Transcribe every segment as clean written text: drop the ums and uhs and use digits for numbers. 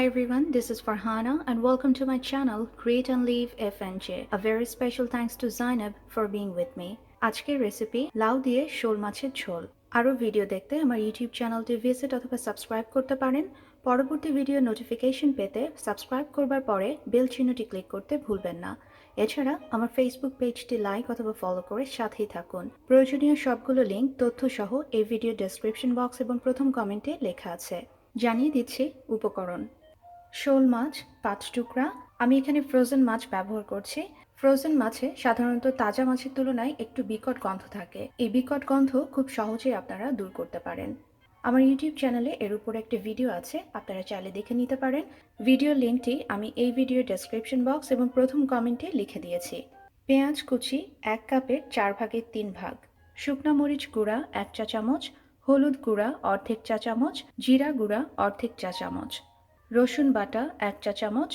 everyone, this is Farhana and welcome to my channel Create and Leave FNJ. A very special thanks to Zainab for being with me. আজকের recipe লাউ দিয়ে শোল মাছের ঝোল। আরও video দেখতে আমার ইউটিউব চ্যানেলটি ভিজিট অথবা সাবস্ক্রাইব করতে পারেন। পরবর্তী ভিডিও নোটিফিকেশন পেতে সাবস্ক্রাইব করবার পরে বেল চিহ্নটি ক্লিক করতে ভুলবেন না। এছাড়া আমার ফেসবুক পেজটি লাইক অথবা ফলো করে সাথেই থাকুন। প্রয়োজনীয় সবগুলো লিঙ্ক তথ্য সহ এই ভিডিও ডেসক্রিপশন বক্স এবং প্রথম কমেন্টে লেখা আছে। জানিয়ে দিচ্ছি উপকরণ। শোল মাছ ৫ টুকরা। আমি এখানে ফ্রোজেন মাছ ব্যবহার করছি। ফ্রোজেন মাছে সাধারণত তাজা মাছের তুলনায় একটু বিকট গন্ধ থাকে। এই বিকট গন্ধ খুব সহজেই আপনারা দূর করতে পারেন। আমার ইউটিউব চ্যানেলে এর উপর একটি ভিডিও আছে, আপনারা চাইলে দেখে নিতে পারেন। ভিডিওর লিঙ্কটি আমি এই ভিডিও ডেসক্রিপশন বক্স এবং প্রথম কমেন্টে লিখে দিয়েছি। পেঁয়াজ কুচি ১ কাপের ৪ ভাগের ৩ ভাগ, শুকনা মরিচ গুঁড়া ১ চা চামচ, হলুদ গুঁড়া অর্ধেক চা চামচ, জিরা গুঁড়া অর্ধেক চা চামচ, রসুন বাটা ১ চা চামচ,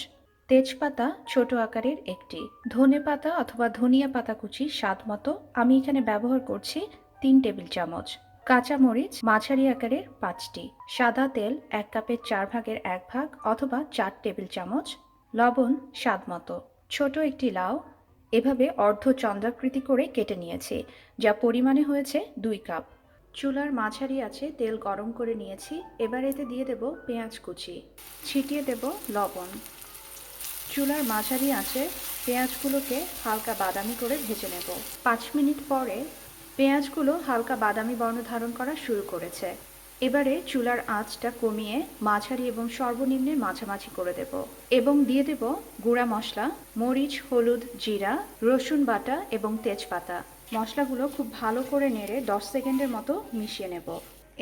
তেজপাতা ছোট আকারের একটি, ধনে পাতা অথবা ধনিয়া পাতা কুচি স্বাদ মতো, আমি এখানে ব্যবহার করছি ৩ টেবিল চামচ, কাঁচামরিচ মাঝারি আকারের ৫টি, সাদা তেল ১ কাপের ৪ ভাগের ১ ভাগ অথবা ৪ টেবিল চামচ, লবণ স্বাদ মতো, ছোট একটি লাউ এভাবে অর্ধ চন্দ্রাকৃতি করে কেটে নিয়েছি, যা পরিমাণে হয়েছে ২ কাপ। চুলার মাঝারি আছে তেল গরম করে নিয়েছি। এবার এতে দিয়ে দেব পেঁয়াজ কুচি, ছিটিয়ে দেব লবণ। চুলার মাঝারি আছে পেঁয়াজগুলোকে হালকা বাদামি করে ভেজে নেব। ৫ মিনিট পরে পেঁয়াজগুলো হালকা বাদামি বর্ণ ধারণ করা শুরু করেছে। এবারে চুলার আঁচটা কমিয়ে মাঝারি এবং সর্বনিম্নে মাঝামাঝি করে দেব এবং দিয়ে দেব গুঁড়া মশলা, মরিচ, হলুদ, জিরা, রসুন বাটা এবং তেজপাতা। মশলাগুলো খুব ভালো করে নেড়ে ১০ সেকেন্ডের মতো মিশিয়ে নেব।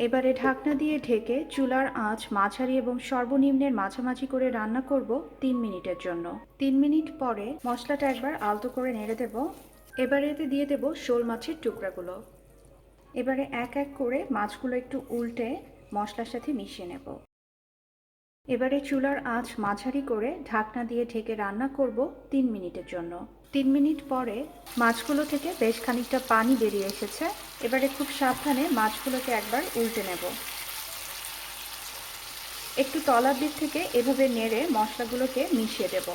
এবারে ঢাকনা দিয়ে ঢেকে চুলার আঁচ মাঝারি এবং সর্বনিম্নের মাঝামাঝি করে রান্না করব ৩ মিনিটের জন্য। ৩ মিনিট পরে মশলাটা একবার আলতো করে নেড়ে দেব। এবারে এতে দিয়ে দেব শোল মাছের টুকরাগুলো। এবারে এক এক করে মাছগুলো একটু উল্টে মশলার সাথে মিশিয়ে নেব। এবারে চুলার আঁচ মাঝারি করে ঢাকনা দিয়ে ঢেকে রান্না করব ৩ মিনিটের জন্য। ৩ মিনিট পরে মাছগুলো থেকে বেশ খানিকটা পানি বেরিয়ে এসেছে। এবারে খুব সাবধানে মাছগুলোকে একবার উল্টে নেব। একটু তলার দিক থেকে এভাবে নেড়ে মশলাগুলোকে মিশিয়ে দেব।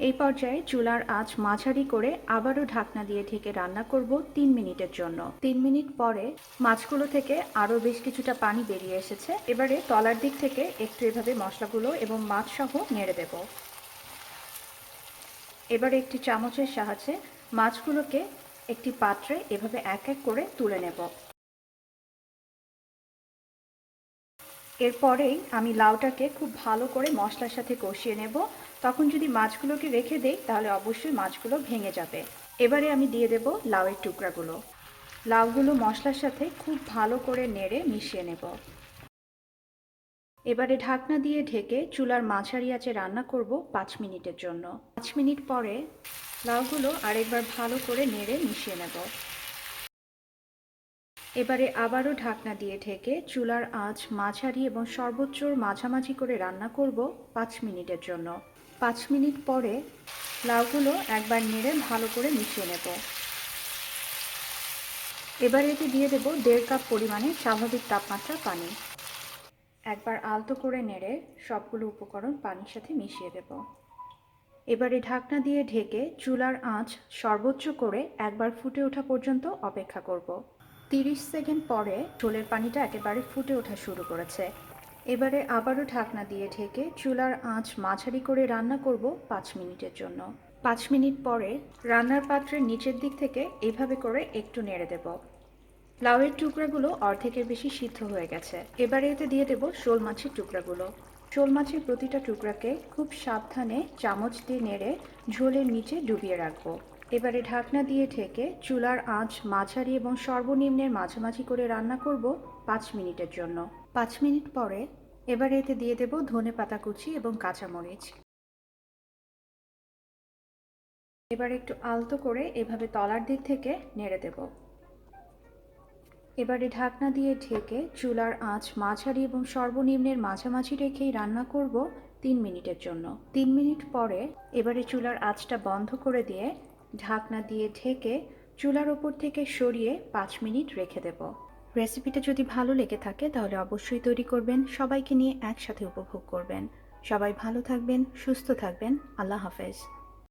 এই পর্যায়ে চুলার আঁচ মাঝারি করে আবারও ঢাকনা দিয়ে ঢেকে রান্না করব ৩ মিনিটের জন্য। ৩ মিনিট পরে মাছগুলো থেকে আরও বেশ কিছুটা পানি বেরিয়ে এসেছে। এবারে তলার দিক থেকে একটু এভাবে মশলাগুলো এবং মাছ সহ নেড়ে দেব। এবারে একটি চামচের সাহায্যে মাছগুলোকে একটি পাত্রে এভাবে এক এক করে তুলে নেব। এরপরেই আমি লাউটাকে খুব ভালো করে মশলার সাথে কষিয়ে নেব। তখন যদি মাছগুলোকে রেখে দেই তাহলে অবশ্যই মাছগুলো ভেঙে যাবে। এবারে আমি দিয়ে দেব লাউয়ের টুকরাগুলো। লাউগুলো মশলার সাথে খুব ভালো করে নেড়ে মিশিয়ে নেব। এবারে ঢাকনা দিয়ে ঢেকে চুলার মাঝারি আঁচে রান্না করব ৫ মিনিটের জন্য। ৫ মিনিট পরে লাউগুলো আরেকবার ভালো করে নেড়ে মিশিয়ে নেব। এবারে আবারও ঢাকনা দিয়ে ঢেকে চুলার আঁচ মাঝারি এবং সর্বোচ্চ মাঝামাঝি করে রান্না করব ৫ মিনিটের জন্য। ৫ মিনিট পরে লাউগুলো একবার নেড়ে ভালো করে মিশিয়ে নেব। এবার এতে দিয়ে দেব ১.৫ কাপ পরিমাণে স্বাভাবিক তাপমাত্রার পানি। একবার আলতো করে নেড়ে সবগুলো উপকরণ পানির সাথে মিশিয়ে দেব। এবারে ঢাকনা দিয়ে ঢেকে চুলার আঁচ সর্বোচ্চ করে একবার ফুটে ওঠা পর্যন্ত অপেক্ষা করব। ৩০ সেকেন্ড পরে ঝোলের পানিটা একেবারে ফুটে ওঠা শুরু করেছে। এবারে আবারও ঢাকনা দিয়ে ঢেকে চুলার আঁচ মাঝারি করে রান্না করব ৫ মিনিটের জন্য। ৫ মিনিট পরে রান্নার পাত্রের নিচের দিক থেকে এইভাবে করে একটু নেড়ে দেব। লাউয়ের টুকরাগুলো অর্ধেকের বেশি সিদ্ধ হয়ে গেছে। এবারে এতে দিয়ে দেব শোল মাছের টুকরাগুলো। শোল মাছের প্রতিটা টুকরাকে খুব সাবধানে চামচ দিয়ে নেড়ে ঝোলের নিচে ডুবিয়ে রাখবো। এবারে ঢাকনা দিয়ে ঢেকে চুলার আঁচ মাঝারি এবং সর্বনিম্নের মাঝামাঝি করে রান্না করব ৫ মিনিটের জন্য। ৫ মিনিট পরে এবারে এতে দিয়ে দেব ধনে পাতা কুচি এবং কাঁচামরিচ। এবার একটু আলতো করে এভাবে তলার দিক থেকে নেড়ে দেব। এবারে ঢাকনা দিয়ে ঢেকে চুলার আঁচ মাঝারি এবং সর্বনিম্নের মাঝামাঝি রেখেই রান্না করব ৩ মিনিটের জন্য। ৩ মিনিট পরে এবারে চুলার আঁচটা বন্ধ করে দিয়ে ঢাকনা দিয়ে ঢেকে চুলার ওপর থেকে সরিয়ে ৫ মিনিট রেখে দেব। রেসিপিটা যদি ভালো লেগে থাকে তাহলে অবশ্যই তৈরি করবেন, সবাইকে নিয়ে একসাথে উপভোগ করবেন। সবাই ভালো থাকবেন, সুস্থ থাকবেন। আল্লাহ হাফেজ।